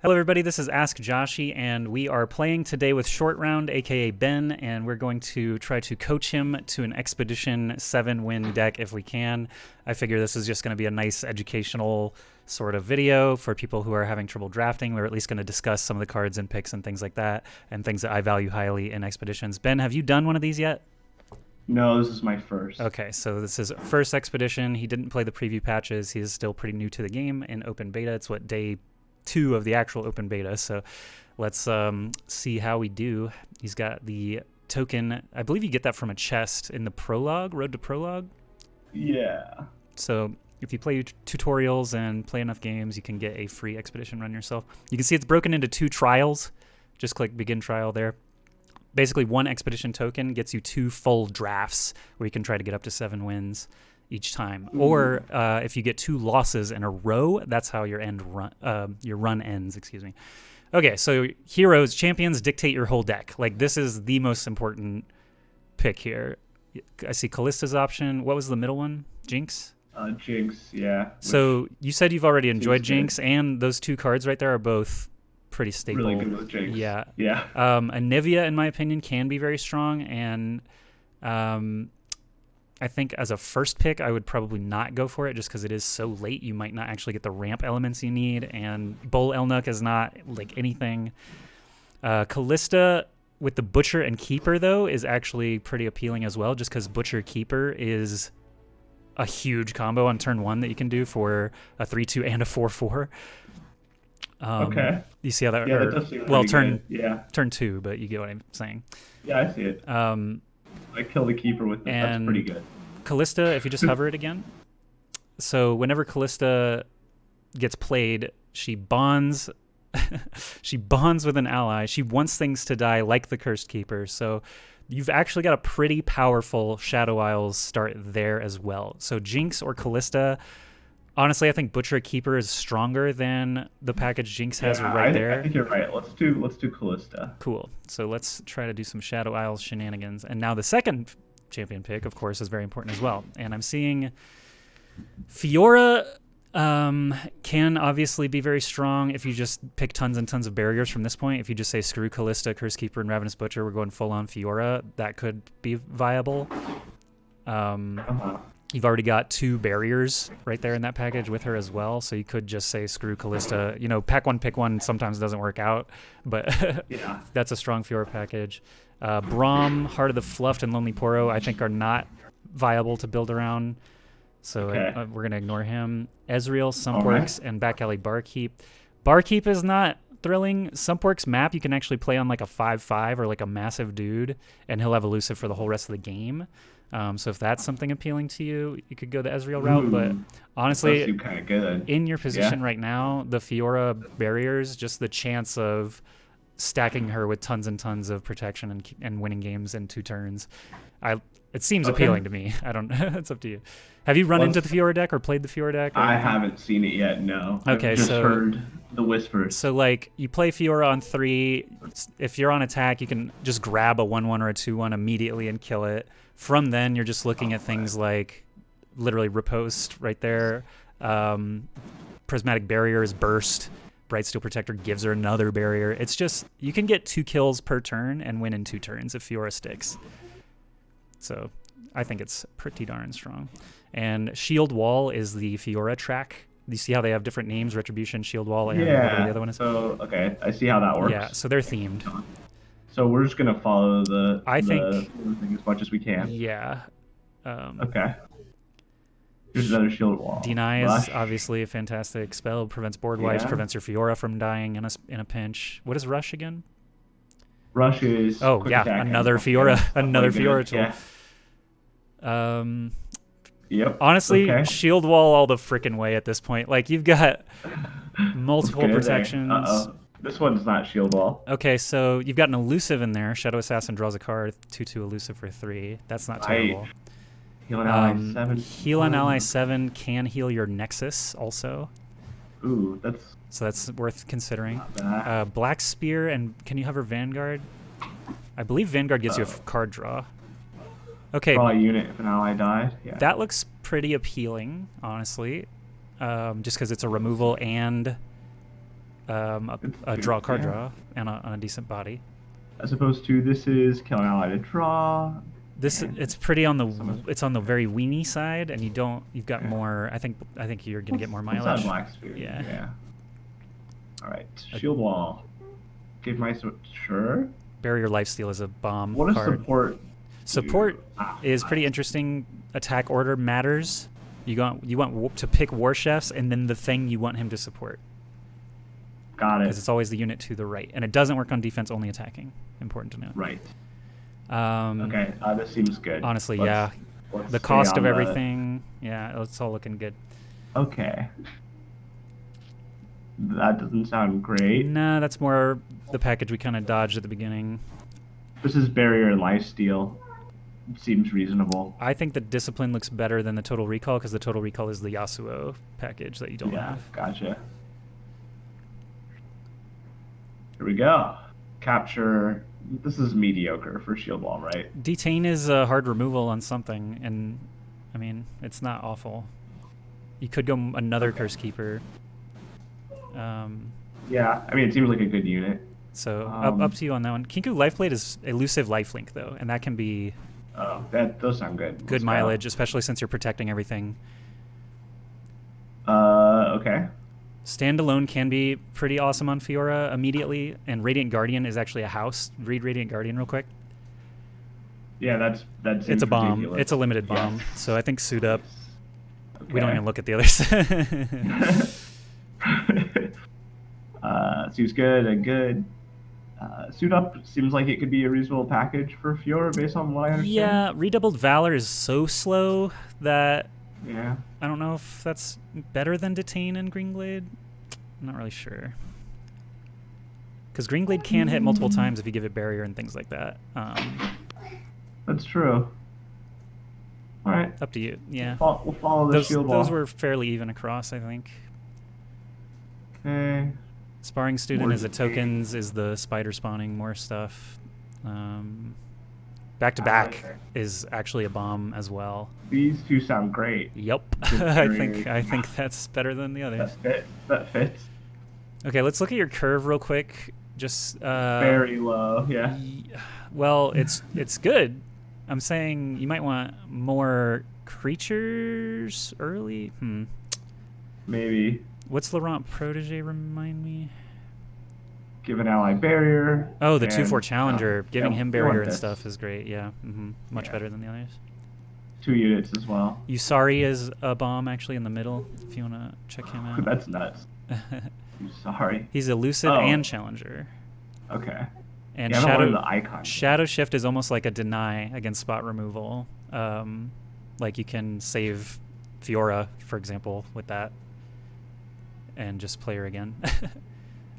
Hello everybody, this is Ask Joshi, and we are playing today with Short Round, aka Ben, and we're going to try to coach him to an Expedition 7-win deck if we can. I figure this is just going to be a nice educational sort of video for people who are having trouble drafting. We're at least going to discuss some of the cards and picks and things like that, and things that I value highly in Expeditions. Ben, have you done one of these yet? No, this is my first. Okay, so this is first Expedition. He didn't play the preview patches. He is still pretty new to the game in open beta. It's what, day 2 of the actual open beta, so let's see how we do. He's got the token. I believe you get that from a chest in the prologue, Road to Prologue. Yeah. So if you play tutorials and play enough games, you can get a free expedition run yourself. You can see it's broken into 2 trials. Just click begin trial there. Basically, 1 expedition token gets you 2 full drafts where you can try to get up to 7 wins each time. Or if you get 2 losses in a row, that's how your run ends, excuse me. Okay, so heroes, champions dictate your whole deck. Like, this is the most important pick here. I see Callista's option. What was the middle one? Jinx? Jinx, yeah. So you said you've already enjoyed Jinx, and those 2 cards right there are both pretty staple. Really good with Jinx. Yeah. Yeah. Anivia, in my opinion, can be very strong, and I think as a first pick, I would probably not go for it just because it is so late. You might not actually get the ramp elements you need, and Bull Elnuk is not like anything. Callista with the Butcher and Keeper, though, is actually pretty appealing as well, just because Butcher Keeper is a huge combo on turn 1 that you can do for a 3/2 and a 4/4. Okay. You see how that? Yeah, that does seem well, pretty good. turn 2, but you get what I'm saying. Yeah, I see it. I kill the Keeper with it. That's pretty good. Callista, if you just hover it again. So whenever Callista gets played, she bonds. She bonds with an ally. She wants things to die like the Cursed Keeper. So you've actually got a pretty powerful Shadow Isles start there as well. So Jinx or Callista. Honestly, I think Butcher Keeper is stronger than the package Jinx has there. I think you're right. Let's do Callista. Cool. So let's try to do some Shadow Isles shenanigans. And now the second champion pick, of course, is very important as well. And I'm seeing Fiora can obviously be very strong if you just pick tons and tons of barriers from this point. If you just say screw Callista, Curse Keeper, and Ravenous Butcher, we're going full on Fiora, that could be viable. You've already got 2 barriers right there in that package with her as well, so you could just say screw Callista. You know, pack 1, pick 1 sometimes doesn't work out, but yeah, that's a strong Fiora package. Braum, Heart of the Fluffed, and Lonely Poro I think are not viable to build around, so we're going to ignore him. Ezreal, Sumpworks, and Back Alley Barkeep. Barkeep is not thrilling. Sumpworks map you can actually play on like a 5/5 or like a massive dude, and he'll have elusive for the whole rest of the game. So if that's something appealing to you, you could go the Ezreal route. But honestly, in your position right now, the Fiora barriers, just the chance of stacking her with tons and tons of protection and winning games in 2 turns, it seems appealing to me. I don't know. It's up to you. Have you run into the Fiora deck or played the Fiora deck? I haven't seen it yet, no. Okay, I've just heard the whispers. So, like, you play Fiora on 3. If you're on attack, you can just grab a 1/1 or a 2/1 immediately and kill it. From then, you're just looking at things like literally Riposte right there. Prismatic Barrier is burst. Brightsteel Protector gives her another barrier. It's just, you can get 2 kills per turn and win in 2 turns if Fiora sticks. So I think it's pretty darn strong. And Shield Wall is the Fiora track. You see how they have different names, Retribution, Shield Wall, and whatever the other one is? So, okay, I see how that works. Yeah, so they're themed. So we're just going to follow the thing as much as we can. Yeah. Okay. Here's another Shield Wall. Deny is obviously a fantastic spell. Prevents board wipes, prevents your Fiora from dying in a pinch. What is Rush again? Rush is another Fiora, another Fiora tool. Yeah. Yep. Honestly, Shield Wall all the frickin' way at this point. Like, you've got multiple protections. This one's not Shield Wall. Okay, so you've got an elusive in there. Shadow Assassin draws a card, 2/2 elusive for 3. That's not terrible. Heal an Ally 7. Heal an Ally 7 can heal your Nexus also. Ooh, that's worth considering. Not bad. Black Spear, and can you hover Vanguard? I believe Vanguard gives you a card draw. Okay. Draw a unit if an ally died. Yeah. That looks pretty appealing, honestly. Just because it's a removal and a draw card draw and a decent body. As opposed to this is kill an ally to draw. It's pretty on the very weenie side, and you've got more. I think you're gonna get more mileage. Black Sphere. Yeah. All right, shield wall. Give my sure. Barrier lifesteal is a bomb. What is card. support? Support is pretty interesting. Attack order matters. You want to pick War Chefs and then the thing you want him to support. Got it. Because it's always the unit to the right, and it doesn't work on defense, only attacking. Important to note. Right. Okay, this seems good. Honestly, yeah. The cost of everything, yeah, it's all looking good. Okay. That doesn't sound great. Nah, that's more the package we kind of dodged at the beginning. This is barrier and lifesteal. Seems reasonable. I think the discipline looks better than the total recall because the total recall is the Yasuo package that you don't have. Gotcha. Here we go. Capture. This is mediocre for shield wall, right? Detain is a hard removal on something, and I mean it's not awful. You could go another Curse Keeper. Yeah, I mean it seems like a good unit. So up to you on that one. Kinku Lifeblade is elusive lifelink though, and that can be those sound good. Good mileage, especially since you're protecting everything. Okay. Standalone can be pretty awesome on Fiora immediately, and Radiant Guardian is actually a house. Read Radiant Guardian real quick. Yeah, that's. It's a bomb. Ridiculous. It's a limited bomb. Yes. So I think suit up. Okay. We don't even look at the others. Seems good and good. Suit up seems like it could be a reasonable package for Fiora based on what I understand. Yeah, Redoubled Valor is so slow that I don't know if that's better than Detain and Greenglade. I'm not really sure. Because Greenglade can hit multiple times if you give it barrier and things like that. That's true. All right. Up to you. Yeah. We'll follow the shield wall. Those were fairly even across, I think. Okay. Sparring Student is the tokens, is the spider spawning more stuff. Back to back is actually a bomb as well. These two sound great. Yep. I think that's better than the others. That fits. Okay, let's look at your curve real quick. Just very low, yeah. Well, it's good. I'm saying you might want more creatures early. Maybe. What's Laurent Protege, remind me? Give an ally barrier. Oh, the 2/4 challenger. Giving him barrier and stuff is great, yeah. Much better than the others. 2 units as well. Usari is a bomb actually in the middle, if you want to check him out. That's nuts. Usari. He's elusive and challenger. Okay. And Shadow Shift is almost like a deny against spot removal. Like you can save Fiora, for example, with that. And just play her again.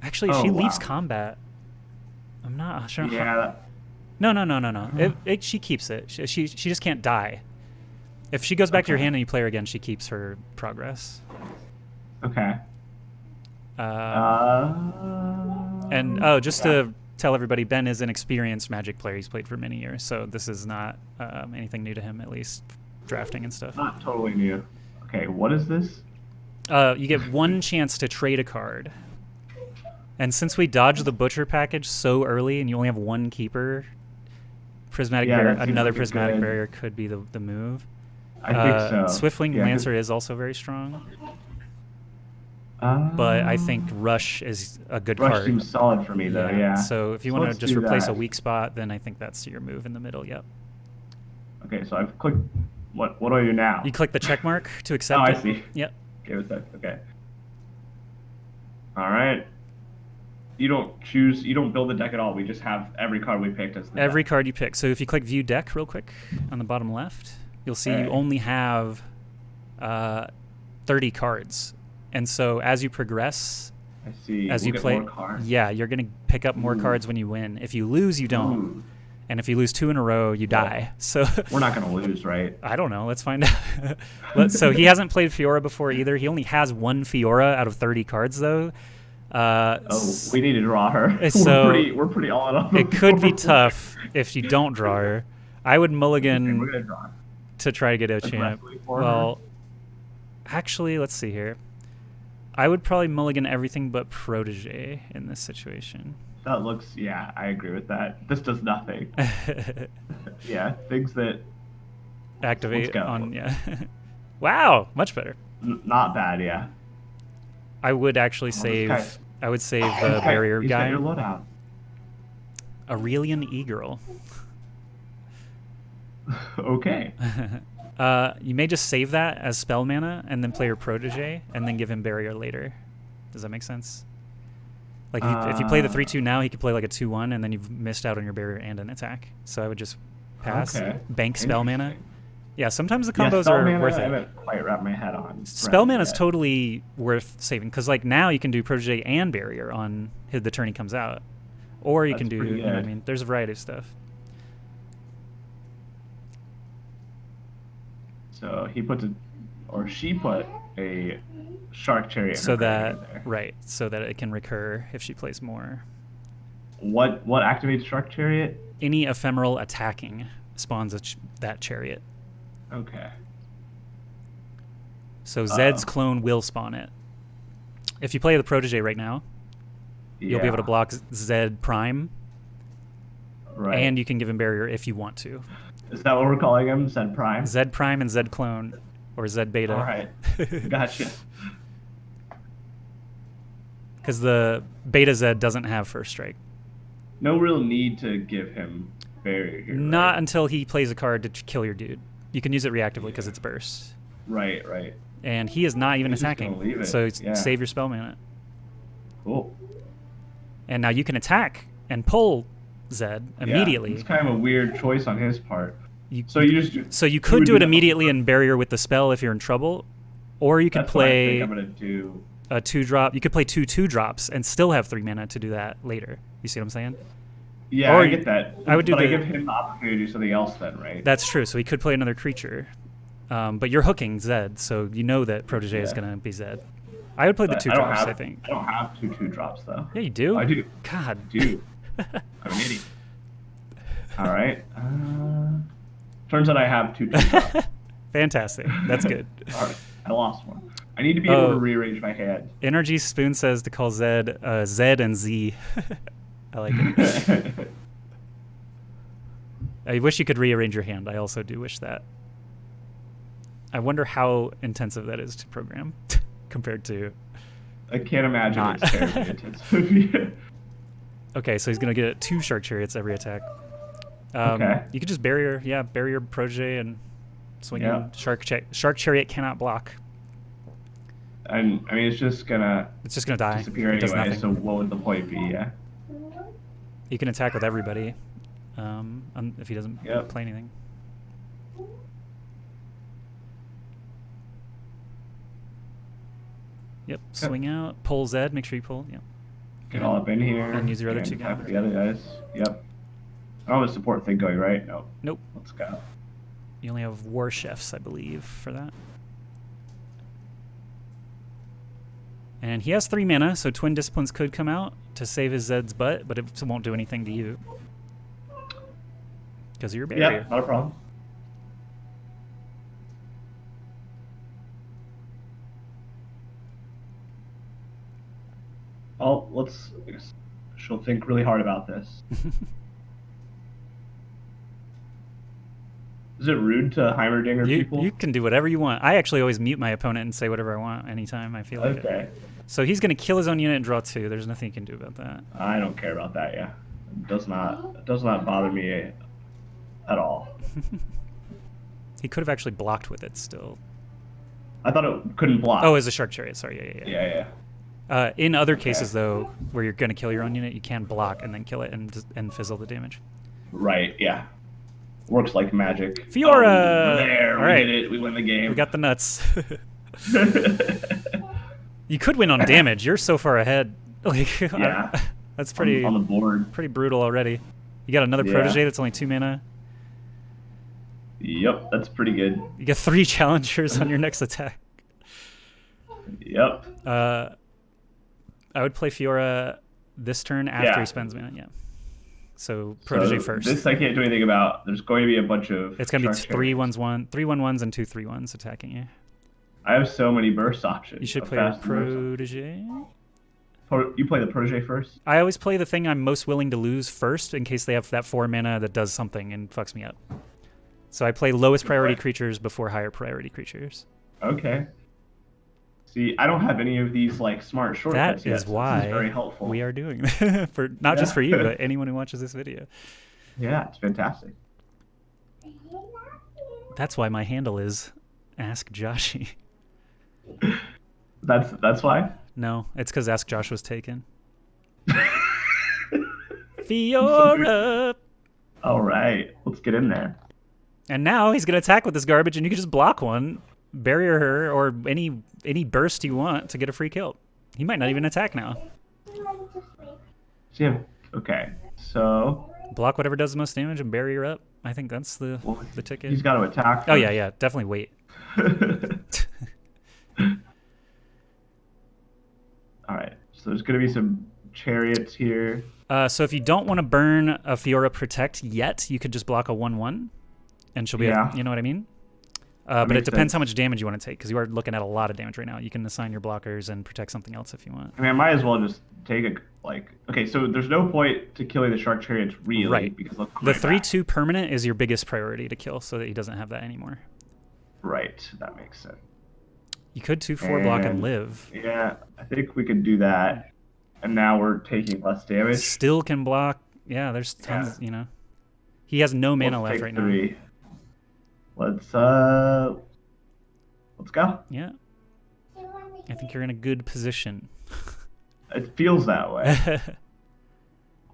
Actually, she leaves combat. I'm not sure. Yeah. No. She keeps it. She just can't die. If she goes back to your hand and you play her again, she keeps her progress. Okay. And just to tell everybody, Ben is an experienced Magic player. He's played for many years, so this is not anything new to him, at least drafting and stuff. Not totally new. Okay, what is this? You get one chance to trade a card. And since we dodged the Butcher package so early and you only have one keeper, Prismatic Barrier, another Prismatic Barrier could be the move. I think so. Swiftwing Lancer is also very strong. But I think Rush is a good card. Rush seems solid for me, though, yeah. So if you want to just replace a weak spot, then I think that's your move in the middle, yep. Okay, so I've clicked... What do I do now? You click the check mark to accept it. I see. Yep. Okay. All right. You don't build the deck at all. We just have every card we picked as the Every deck. card you pick. So if you click View Deck real quick on the bottom left, you'll see you only have 30 cards. And so as you progress, I see. As you play, more cards. Yeah, you're going to pick up more cards when you win. If you lose, you don't. And if you lose 2 in a row, you die. So we're not going to lose, right? I don't know. Let's find out. So he hasn't played Fiora before either. He only has 1 Fiora out of 30 cards, though. We need to draw her. So we're pretty all in on it could be tough if you don't draw her. I would mulligan we're gonna draw to try to get a champ. Well, actually, let's see here. I would probably mulligan everything but Protege in this situation. That looks, yeah, I agree with that. This does nothing. Yeah, things that activate on, yeah. Wow, much better. Not bad, yeah. I would actually save. I would save the barrier he's guy. Got your loadout. Aurelian E-Girl. Okay. You may just save that as spell mana and then play your Protege and then give him barrier later. Does that make sense? Like if you play the 3/2 now, he could play like a 2/1 and then you've missed out on your barrier and an attack. So I would just pass. Okay. Bank spell mana. Yeah, sometimes the combos are worth it. I haven't quite wrapped my head on. Spell mana is totally worth saving because like now you can do Protege and barrier on the turn he comes out, or you can do. You know what I mean, there's a variety of stuff. So he puts or she put a Shark Chariot. So that so that it can recur if she plays more. What activates Shark Chariot? Any ephemeral attacking spawns that chariot. Okay. So Zed's clone will spawn it. If you play the Protege right now, you'll be able to block Zed Prime. Right. And you can give him barrier if you want to. Is that what we're calling him? Zed Prime? Zed Prime and Zed Clone. Or Zed Beta. All right. Gotcha. Because the Beta Zed doesn't have first strike. No real need to give him barrier here. Not until he plays a card to kill your dude. You can use it reactively because it's burst. Right. And he is not even attacking. So save your spell mana. Cool. And now you can attack and pull Zed immediately. It's kind of a weird choice on his part. You could do it immediately and barrier with the spell if you're in trouble, or you could play I'm gonna do a 2-drop. You could play 2 2-drops and still have 3 mana to do that later. You see what I'm saying? Yeah, I get that. I give him the opportunity to do something else then, right? That's true. So he could play another creature, but you're hooking Zed, so you know that Protege is gonna be Zed. I would play the 2-drops. I think. I don't have 2 2-drops though. Yeah, you do. I do. God, dude. I'm an idiot. All right. Turns out I have 2 2-drops. Fantastic. That's good. All right. I lost one. I need to be able to rearrange my hand. Energy Spoon says to call Zed Zed and Z. I like it. I wish you could rearrange your hand. I also do wish that. I wonder how intensive that is to program compared to. I can't imagine it's terribly intensive. Okay, so he's gonna get 2 Shark Chariots every attack. Okay. You could just barrier Protege and swing in. Shark Chariot cannot block. And I mean, it's just gonna die. Disappear anyway. So what would the point be? Yeah. He can attack with everybody, if he doesn't play anything. Yep. Swing out. Pull Zed. Make sure you pull. Yep. Get all up in here. And use your other 2 guys. The other guys. Yep. I don't have a support thing going, right? No. Nope. Let's go. You only have War Chefs, I believe, for that. And he has 3 mana, so Twin Disciplines could come out to save his Zed's butt, but it won't do anything to you. Because of your barrier. Yeah, not a problem. Oh, she'll think really hard about this. Is it rude to Heimerdinger people? You can do whatever you want. I actually always mute my opponent and say whatever I want anytime I feel like it. So he's going to kill his own unit and draw 2. There's nothing you can do about that. I don't care about that, yeah. It does not bother me at all. He could have actually blocked with it still. I thought it couldn't block. Oh, as a Shark Chariot. Sorry, Yeah. In other cases, though, where you're going to kill your own unit, you can block and then kill it and fizzle the damage. Right, yeah. Works like magic. Fiora! There, we did it. We win the game. We got the nuts. You could win on damage. You're so far ahead. Like, yeah. That's pretty on the board. Pretty brutal already. You got another Protege that's only 2 mana. Yep, that's pretty good. You get 3 challengers on your next attack. Yep. I would play Fiora this turn after he spends mana. Yeah. So Protege first. This I can't do anything about. There's going to be a bunch of. It's going to be 3 1s and 2 3/1s attacking you. I have so many burst options. You should of play your fast and burst. protege. You play the protege first? I always play the thing I'm most willing to lose first in case they have that 4 mana that does something and fucks me up. So I play lowest priority creatures before higher priority creatures. Okay. See, I don't have any of these like smart shortcuts That yet. is So why this is very helpful. we are doing this. For not just for you, but anyone who watches this video. Yeah, it's fantastic. That's why my handle is Ask Joshy. That's why? No, it's because Ask Josh was taken. Fiora! All right, let's get in there. And now he's going to attack with this garbage, and you can just block one, barrier her, or any burst you want to get a free kill. He might not even attack now. Okay, so... Block whatever does the most damage and barrier up. I think that's the ticket. He's got to attack first. Oh, yeah, definitely wait. All right, so there's going to be some chariots here. So if you don't want to burn a Fiora Protect yet, you could just block a 1/1, and she'll be, you know what I mean? But it depends how much damage you want to take, because you are looking at a lot of damage right now. You can assign your blockers and protect something else if you want. I mean, I might as well just take a, like... Okay, so there's no point to killing the Shark Chariots, really. Right. Because the 3/2 permanent is your biggest priority to kill, so that he doesn't have that anymore. Right, that makes sense. You could 2/4 block and live. Yeah, I think we could do that. And now we're taking less damage. Still can block. Yeah, there's tons, you know. He has no mana left right now. Let's go. Yeah. I think you're in a good position. It feels that way.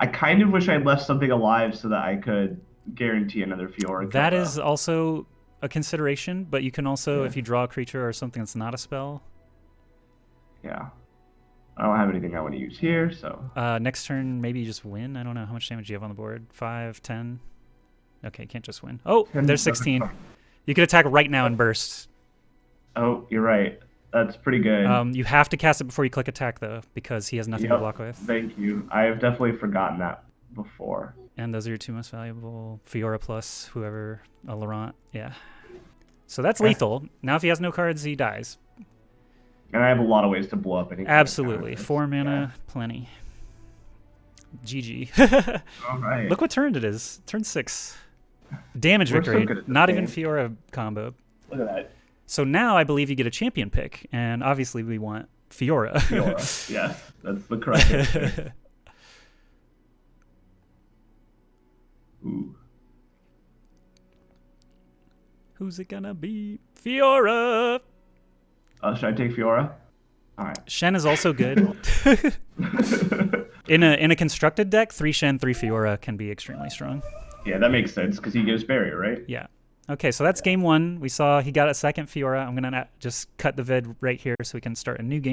I kind of wish I'd left something alive so that I could guarantee another Fiora. That is also a consideration, but you can also, if you draw a creature or something that's not a spell. Yeah. I don't have anything I want to use here, so... next turn, maybe you just win. I don't know. How much damage do you have on the board? 5, 10? Okay, can't just win. Oh, there's 16. You could attack right now and burst. Oh, you're right. That's pretty good. You have to cast it before you click attack, though, because he has nothing to block with. Thank you. I have definitely forgotten that before. And those are your 2 most valuable. Fiora plus whoever, a Laurent. Yeah. So that's lethal. Now if he has no cards, he dies. And I have a lot of ways to blow up anything. Absolutely. 4 mana, plenty. GG. All right. Look what turn it is. Turn 6. Damage victory. Not even Fiora combo. Look at that. So now I believe you get a champion pick, and obviously we want Fiora. Fiora. Yes, that's the correct answer. Ooh. Who's it gonna be? Fiora! Should I take Fiora? All right. Shen is also good. in a constructed deck, 3 Shen, 3 Fiora can be extremely strong. Yeah, that makes sense because he gives barrier, right? Yeah. Okay, so that's game 1. We saw he got a second Fiora. I'm gonna just cut the vid right here so we can start a new game.